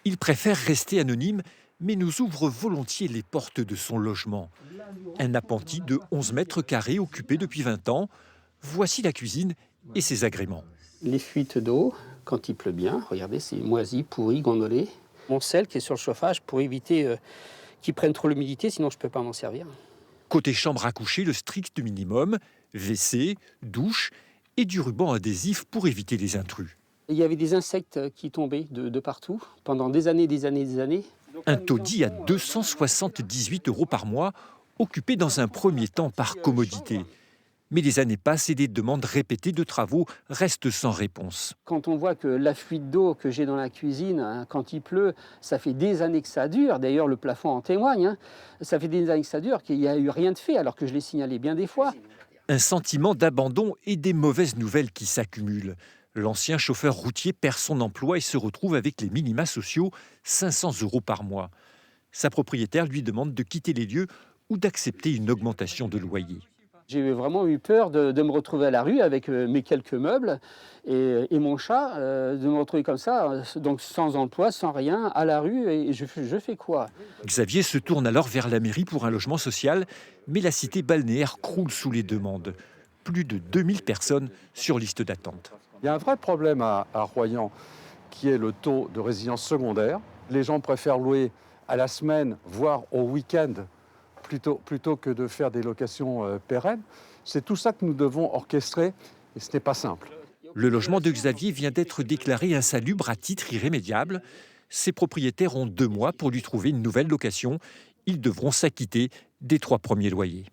Il préfère rester anonyme, mais nous ouvre volontiers les portes de son logement. Un appentis de 11 mètres carrés occupé depuis 20 ans. Voici la cuisine et ses agréments. Les fuites d'eau, quand il pleut bien, regardez, c'est moisi, pourri, gondolé. Mon sel qui est sur le chauffage pour éviter qu'il prenne trop l'humidité, sinon je ne peux pas m'en servir. Côté chambre à coucher, le strict minimum, WC, douche et du ruban adhésif pour éviter les intrus. Il y avait des insectes qui tombaient de partout pendant des années, des années, des années. Un taudis à 278 € par mois, occupé dans un premier temps par commodité. Mais les années passent et des demandes répétées de travaux restent sans réponse. Quand on voit que la fuite d'eau que j'ai dans la cuisine, hein, quand il pleut, ça fait des années que ça dure. D'ailleurs, le plafond en témoigne. Hein. Ça fait des années que ça dure, qu'il n'y a eu rien de fait, alors que je l'ai signalé bien des fois. Un sentiment d'abandon et des mauvaises nouvelles qui s'accumulent. L'ancien chauffeur routier perd son emploi et se retrouve avec les minima sociaux, 500 € par mois. Sa propriétaire lui demande de quitter les lieux ou d'accepter une augmentation de loyer. J'ai vraiment eu peur de me retrouver à la rue avec mes quelques meubles et mon chat, de me retrouver comme ça, donc sans emploi, sans rien, à la rue, et je fais quoi? Xavier se tourne alors vers la mairie pour un logement social, mais la cité balnéaire croule sous les demandes. Plus de 2000 personnes sur liste d'attente. Il y a un vrai problème à Royan, qui est le taux de résidence secondaire. Les gens préfèrent louer à la semaine, voire au week-end, plutôt que de faire des locations pérennes. C'est tout ça que nous devons orchestrer, et ce n'est pas simple. Le logement de Xavier vient d'être déclaré insalubre à titre irrémédiable. Ses propriétaires ont 2 mois pour lui trouver une nouvelle location. Ils devront s'acquitter des 3 premiers loyers.